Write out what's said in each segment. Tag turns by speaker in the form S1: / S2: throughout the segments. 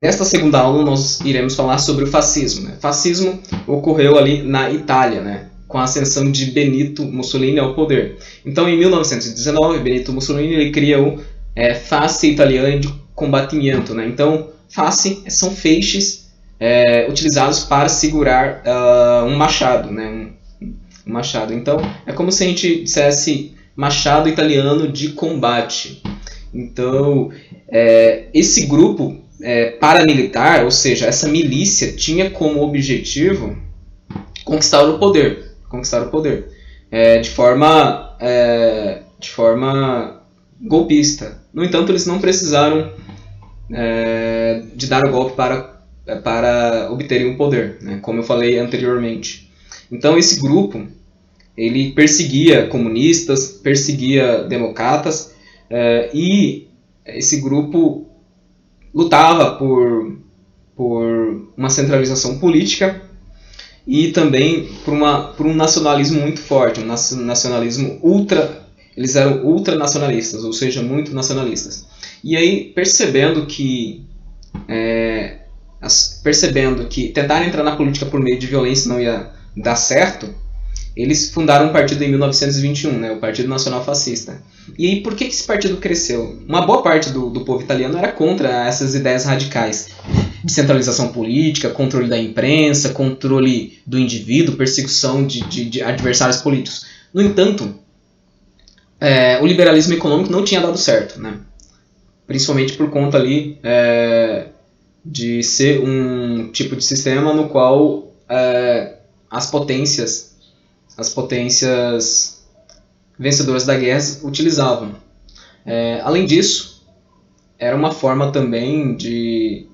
S1: Nesta segunda aula nós iremos falar sobre o fascismo. Né? O fascismo ocorreu ali na Itália, né? Com a ascensão de Benito Mussolini ao poder. Então, em 1919, Benito Mussolini ele cria o Face Italiana de Combattimento. Né? Então, face são feixes utilizados para segurar um machado, né? Um machado. Então, é como se a gente dissesse machado italiano de combate. Então, esse grupo paramilitar, ou seja, essa milícia tinha como objetivo conquistar o poder, de forma golpista. No entanto, eles não precisaram de dar o golpe para obterem o poder, né, como eu falei anteriormente. Então, esse grupo ele perseguia comunistas, perseguia democratas, e esse grupo lutava por uma centralização política e também por um nacionalismo muito forte, um nacionalismo eles eram ultranacionalistas, ou seja, muito nacionalistas. E aí, percebendo que tentar entrar na política por meio de violência não ia dar certo, eles fundaram um partido em 1921, né, o Partido Nacional Fascista. E aí, por que esse partido cresceu? Uma boa parte do povo italiano era contra essas ideias radicais de centralização política, controle da imprensa, controle do indivíduo, perseguição de adversários políticos. No entanto, o liberalismo econômico não tinha dado certo, né? Principalmente por conta ali de ser um tipo de sistema no qual as potências vencedoras da guerra utilizavam. Além disso, era uma forma também de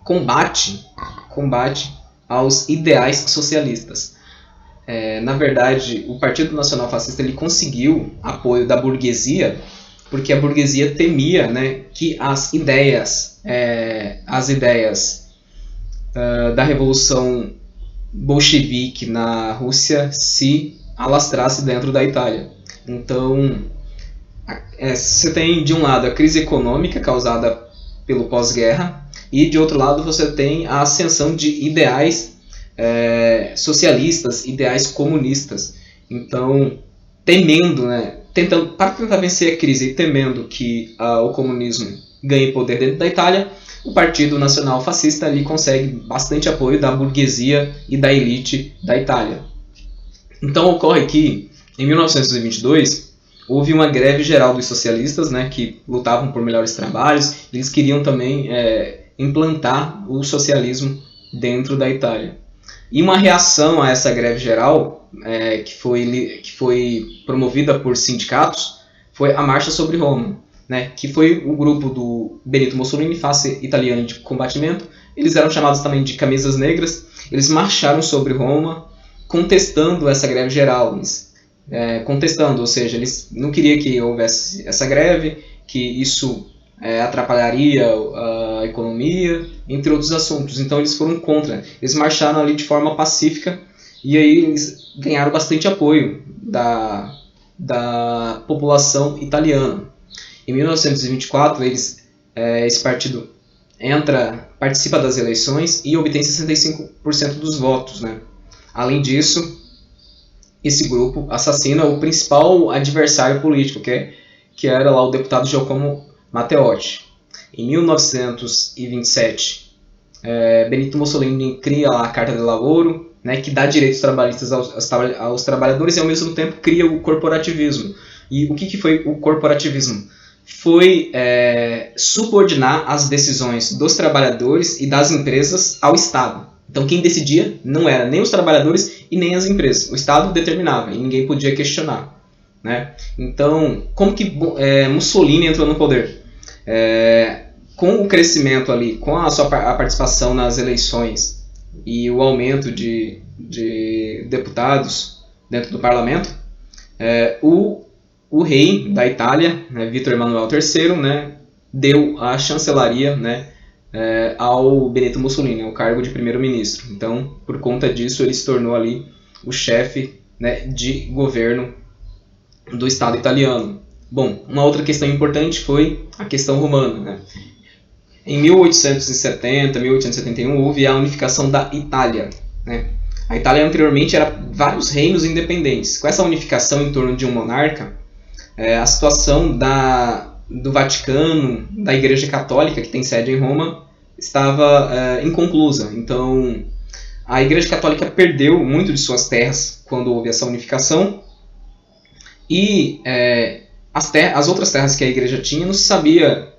S1: combate aos ideais socialistas. Na verdade, o Partido Nacional Fascista ele conseguiu apoio da burguesia, porque a burguesia temia, né, que as ideias da Revolução Bolchevique na Rússia se alastrasse dentro da Itália. Então, você tem de um lado a crise econômica causada pelo pós-guerra e de outro lado você tem a ascensão de ideais socialistas, ideais comunistas. Então, para tentar vencer a crise e temendo que o comunismo ganhe poder dentro da Itália, o Partido Nacional Fascista ali consegue bastante apoio da burguesia e da elite da Itália. Então ocorre que, em 1922, houve uma greve geral dos socialistas, né, que lutavam por melhores trabalhos. Eles queriam também implantar o socialismo dentro da Itália. E uma reação a essa greve geral, que foi promovida por sindicatos, foi a Marcha sobre Roma, né, que foi o grupo do Benito Mussolini, Face Italiana de Combattimento. Eles eram chamados também de Camisas Negras. Eles marcharam sobre Roma, contestando essa greve geral. Ou seja, eles não queriam que houvesse essa greve, que isso atrapalharia a economia, entre outros assuntos. Então eles foram contra. Eles marcharam ali de forma pacífica e aí eles ganharam bastante apoio da população italiana. Em 1924, esse partido participa das eleições e obtém 65% dos votos, né? Além disso, esse grupo assassina o principal adversário político, que era lá o deputado Giacomo Matteotti. Em 1927, Benito Mussolini cria lá a Carta del Lavoro, né, que dá direitos trabalhistas aos trabalhadores e, ao mesmo tempo, cria o corporativismo. E o que foi o corporativismo? Foi subordinar as decisões dos trabalhadores e das empresas ao Estado. Então quem decidia não era nem os trabalhadores e nem as empresas. O Estado determinava e ninguém podia questionar, né? Então, como que Mussolini entrou no poder? Com o crescimento ali, com a participação nas eleições e o aumento de deputados dentro do parlamento, o rei da Itália, né, Vítor Emanuel III, né, deu a chancelaria, né, ao Benito Mussolini, o cargo de primeiro-ministro. Então, por conta disso, ele se tornou ali o chefe, né, de governo do Estado italiano. Bom, uma outra questão importante foi a questão romana, né? Em 1870, 1871, houve a unificação da Itália, né? A Itália anteriormente era vários reinos independentes. Com essa unificação em torno de um monarca, a situação do Vaticano, da Igreja Católica, que tem sede em Roma, estava inconclusa. Então, a Igreja Católica perdeu muito de suas terras quando houve essa unificação, e as outras terras que a Igreja tinha não se sabia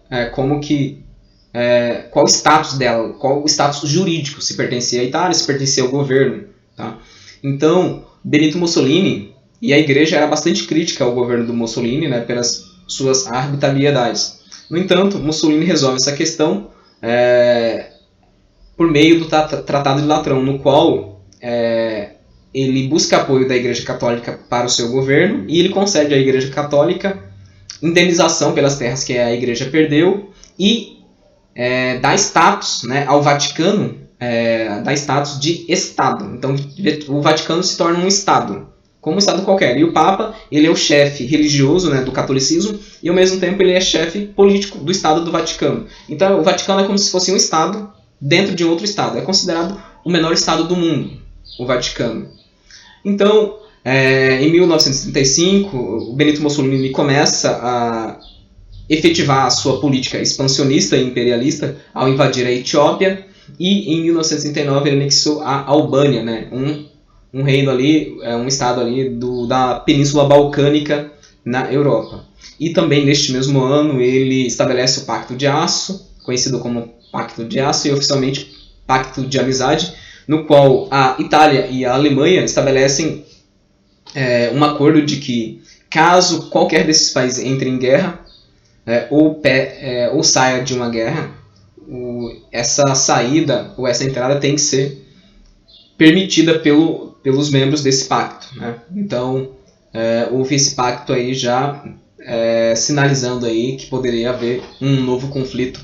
S1: qual o status dela, qual o status jurídico, se pertencia à Itália, se pertencia ao governo. Tá? Então, Benito Mussolini, e a Igreja era bastante crítica ao governo do Mussolini, né, pelas suas arbitrariedades. No entanto, Mussolini resolve essa questão por meio do Tratado de Latrão, no qual ele busca apoio da Igreja Católica para o seu governo, e ele concede à Igreja Católica indenização pelas terras que a Igreja perdeu, e dá status, né, ao Vaticano, dá status de Estado. Então o Vaticano se torna um Estado, como um Estado qualquer. E o Papa, ele é o chefe religioso, né, do catolicismo, e ao mesmo tempo ele é chefe político do Estado do Vaticano. Então o Vaticano é como se fosse um Estado dentro de outro Estado. É considerado o menor Estado do mundo, o Vaticano. Então, em 1935, o Benito Mussolini começa a efetivar a sua política expansionista e imperialista ao invadir a Etiópia, e em 1939 ele anexou a Albânia, né, um reino ali, um estado ali da Península Balcânica na Europa. E também neste mesmo ano ele estabelece o Pacto de Aço, conhecido como Pacto de Aço e oficialmente Pacto de Amizade, no qual a Itália e a Alemanha estabelecem um acordo de que, caso qualquer desses países entre em guerra, ou saia de uma guerra, essa saída ou essa entrada tem que ser permitida pelos membros desse pacto, né? Então, houve esse pacto aí já sinalizando aí que poderia haver um novo conflito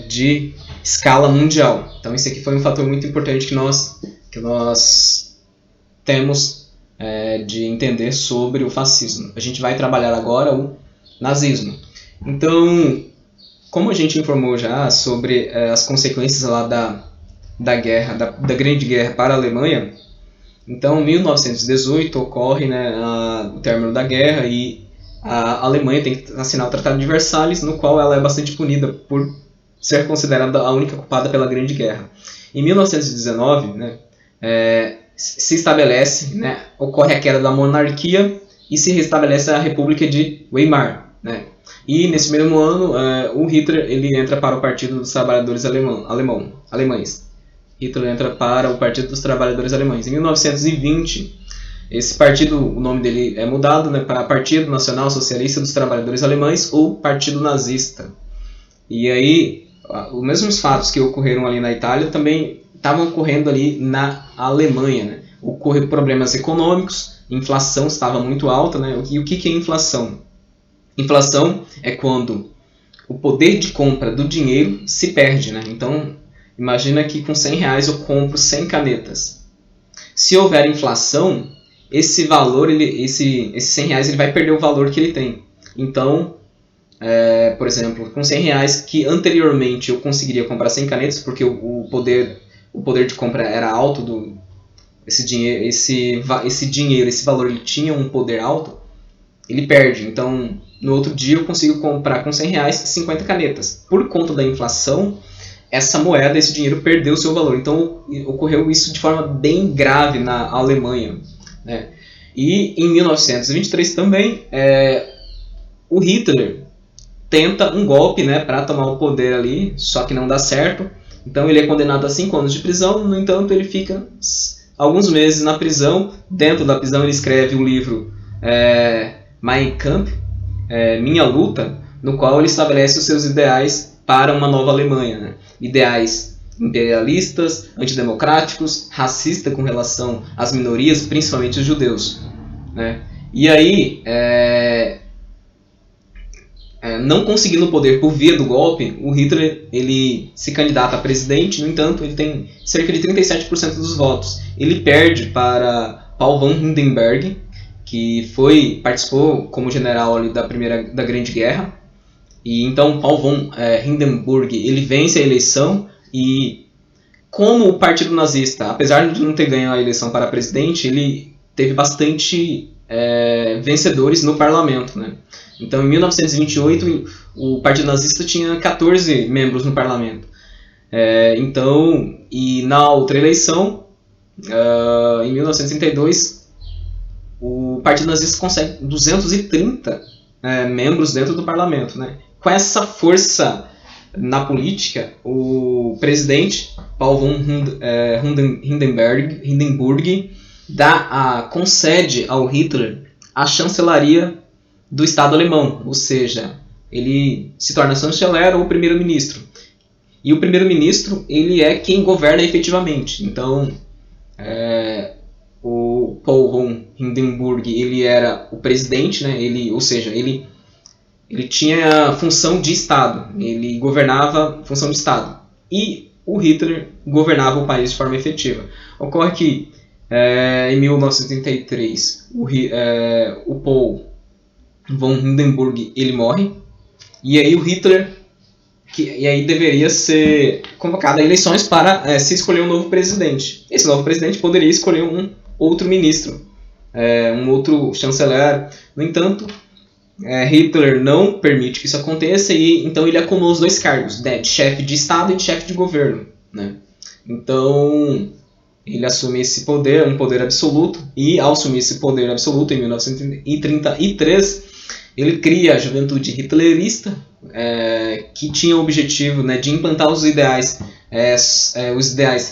S1: de escala mundial. Então, isso aqui foi um fator muito importante que nós temos de entender sobre o fascismo. A gente vai trabalhar agora o nazismo. Então, como a gente informou já sobre as consequências lá da guerra, da Grande Guerra para a Alemanha, então em 1918 ocorre, né, o término da guerra, e a Alemanha tem que assinar o Tratado de Versalhes, no qual ela é bastante punida por ser considerada a única culpada pela Grande Guerra. Em 1919, né, se estabelece, né, ocorre a queda da monarquia e se restabelece a República de Weimar, né? E nesse mesmo ano, o Hitler ele entra para o Partido dos Trabalhadores Alemães. Hitler entra para o Partido dos Trabalhadores Alemães. Em 1920, esse partido, o nome dele é mudado, né, para Partido Nacional Socialista dos Trabalhadores Alemães, ou Partido Nazista. E aí, os mesmos fatos que ocorreram ali na Itália também estavam ocorrendo ali na Alemanha, né? Ocorreram problemas econômicos, inflação estava muito alta, né? E o que é inflação? Inflação é quando o poder de compra do dinheiro se perde, né? Então, imagina que com R$100 eu compro 100 canetas. Se houver inflação, esse valor, esse R$100 ele vai perder o valor que ele tem. Então, por exemplo, com R$100 que anteriormente eu conseguiria comprar 100 canetas, porque o poder de compra era alto, esse valor ele tinha um poder alto, ele perde. Então, no outro dia eu consigo comprar com R$100 50 canetas. Por conta da inflação, essa moeda, esse dinheiro perdeu o seu valor. Então, ocorreu isso de forma bem grave na Alemanha, né? E em 1923 também, o Hitler tenta um golpe, né, para tomar o poder ali, só que não dá certo. Então ele é condenado a 5 anos de prisão. No entanto, ele fica alguns meses na prisão. Dentro da prisão ele escreve o livro Mein Kampf, Minha Luta, no qual ele estabelece os seus ideais para uma nova Alemanha, né? Ideais imperialistas, antidemocráticos, racista com relação às minorias, principalmente os judeus, né? E aí, não conseguindo o poder por via do golpe, o Hitler ele se candidata a presidente. No entanto, ele tem cerca de 37% dos votos. Ele perde para Paul von Hindenburg, que participou como general ali da Grande Guerra. E então Paul von Hindenburg ele vence a eleição e, como o Partido Nazista, apesar de não ter ganho a eleição para presidente, ele teve bastante vencedores no parlamento, né? Então, em 1928, o Partido Nazista tinha 14 membros no parlamento. E na outra eleição, em 1932, o Partido Nazista consegue 230 membros dentro do parlamento, né? Com essa força na política, o presidente Paul von Hindenburg concede ao Hitler a chancelaria do Estado alemão, ou seja, ele se torna chanceler ou primeiro-ministro. E o primeiro-ministro ele é quem governa efetivamente. Então, o Paul von Hindenburg ele era o presidente, né? Ele tinha função de Estado, ele governava função de Estado. E o Hitler governava o país de forma efetiva. Ocorre que, em 1933, o Paul von Hindenburg ele morre, e aí o Hitler deveria ser convocado a eleições para se escolher um novo presidente. Esse novo presidente poderia escolher um outro ministro, um outro chanceler. No entanto, Hitler não permite que isso aconteça, e então ele acumula os dois cargos, de chefe de Estado e de chefe de governo, né? Então ele assume esse poder, um poder absoluto, e ao assumir esse poder absoluto em 1933, ele cria a Juventude Hitlerista, que tinha o objetivo, né, de implantar os ideais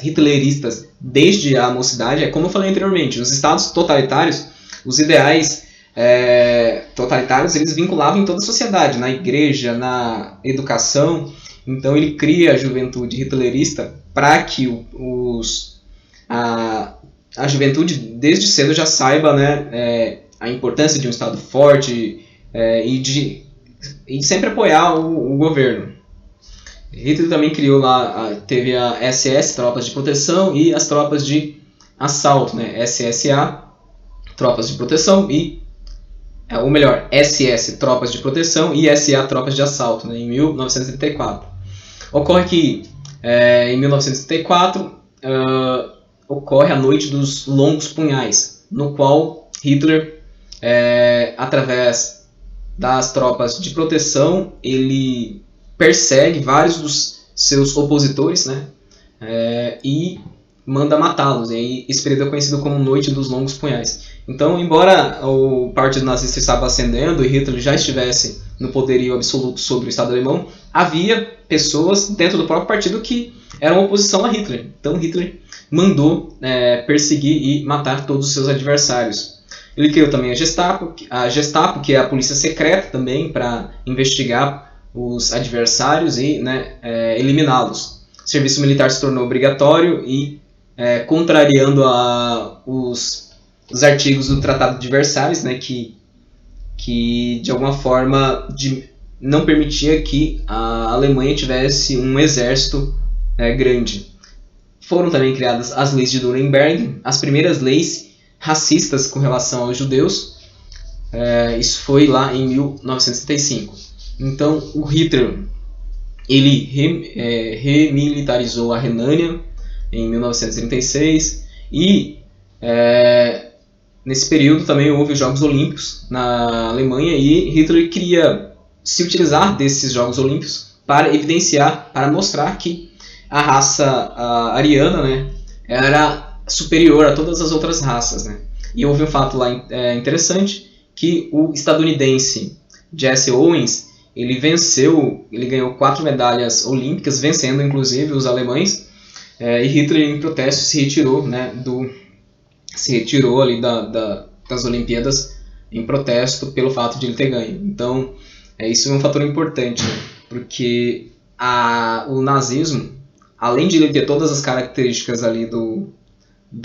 S1: hitleristas desde a mocidade. Como eu falei anteriormente, nos estados totalitários, os ideais totalitários eles vinculavam em toda a sociedade, na igreja, na educação. Então ele cria a Juventude Hitlerista para que a juventude desde cedo já saiba, né, a importância de um Estado forte e sempre apoiar o governo. Hitler também criou teve a SS, Tropas de Proteção, e as Tropas de Assalto, né, SSA, Tropas de Proteção, ou melhor, SS, Tropas de Proteção, e SA, Tropas de Assalto, né, em 1934. Ocorre que, em 1934, ocorre a Noite dos Longos Punhais, no qual Hitler, através das tropas de proteção, ele persegue vários dos seus opositores, né, e manda matá-los. E aí esse período é conhecido como Noite dos Longos Punhais. Então, embora o Partido Nazista estava ascendendo e Hitler já estivesse no poderio absoluto sobre o Estado alemão, havia pessoas dentro do próprio partido que eram oposição a Hitler. Então Hitler mandou perseguir e matar todos os seus adversários. Ele criou também a Gestapo, que é a polícia secreta também, para investigar os adversários e, né, eliminá-los. O serviço militar se tornou obrigatório e, contrariando os artigos do Tratado de Versalhes, né, que de alguma forma não permitia que a Alemanha tivesse um exército grande. Foram também criadas as leis de Nuremberg, as primeiras leis racistas com relação aos judeus. Isso foi lá em 1935. Então o Hitler ele remilitarizou a Renânia em 1936 e nesse período também houve os Jogos Olímpicos na Alemanha, e Hitler queria se utilizar desses Jogos Olímpicos para evidenciar, para mostrar que a raça ariana, né, era superior a todas as outras raças, né? E houve um fato lá interessante, que o estadunidense Jesse Owens, ele ganhou 4 medalhas olímpicas, vencendo inclusive os alemães, e Hitler em protesto se retirou, né, ali das Olimpíadas em protesto pelo fato de ele ter ganho. Então isso é um fator importante, né? Porque o nazismo, além de ele ter todas as características ali do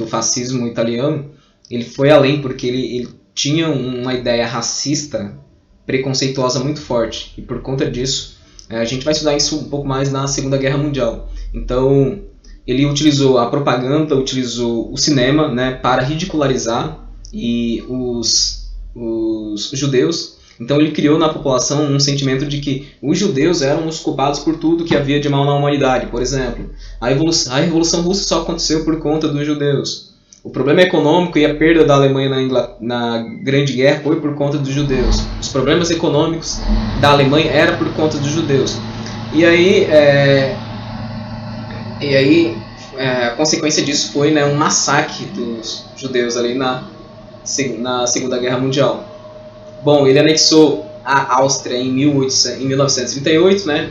S1: fascismo italiano, ele foi além, porque ele tinha uma ideia racista, preconceituosa muito forte, e por conta disso, a gente vai estudar isso um pouco mais na Segunda Guerra Mundial. Então ele utilizou a propaganda, utilizou o cinema, né, para ridicularizar os judeus, Então ele criou na população um sentimento de que os judeus eram os culpados por tudo que havia de mal na humanidade. Por exemplo, a Revolução Russa só aconteceu por conta dos judeus. O problema econômico e a perda da Alemanha na Grande Guerra foi por conta dos judeus. Os problemas econômicos da Alemanha eram por conta dos judeus. E aí a consequência disso foi, né, um massacre dos judeus ali na Segunda Guerra Mundial. Bom, ele anexou a Áustria em 1938, né,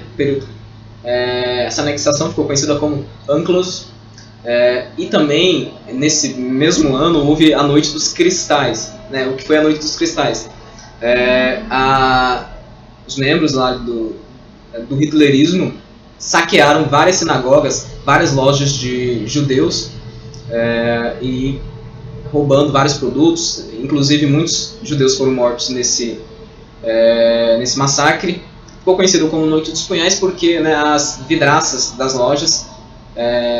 S1: essa anexação ficou conhecida como Anschluss, e também nesse mesmo ano houve a Noite dos Cristais, né, o que foi a Noite dos Cristais? Os membros lá do hitlerismo saquearam várias sinagogas, várias lojas de judeus, e roubando vários produtos, inclusive muitos judeus foram mortos nesse massacre. Ficou conhecido como Noite dos Punhais porque, né, as vidraças das lojas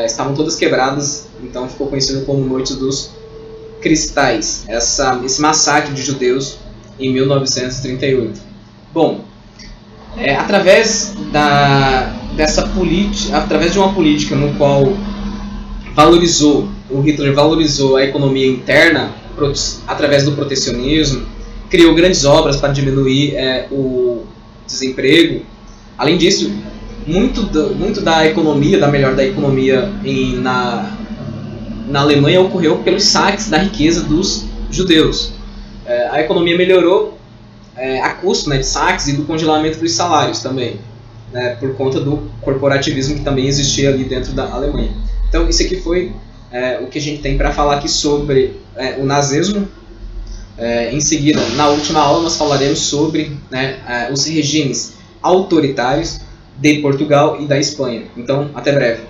S1: estavam todas quebradas, então ficou conhecido como Noite dos Cristais, esse massacre de judeus em 1938. Bom, através de uma política no qual o Hitler valorizou a economia interna através do protecionismo, criou grandes obras para diminuir o desemprego. Além disso, muito da melhora da economia na Alemanha ocorreu pelos saques da riqueza dos judeus. A economia melhorou a custo, né, de saques e do congelamento dos salários também, né, por conta do corporativismo que também existia ali dentro da Alemanha. Então isso aqui foi o que a gente tem para falar aqui sobre o nazismo. Em seguida, na última aula, nós falaremos sobre, né, os regimes autoritários de Portugal e da Espanha. Então, até breve.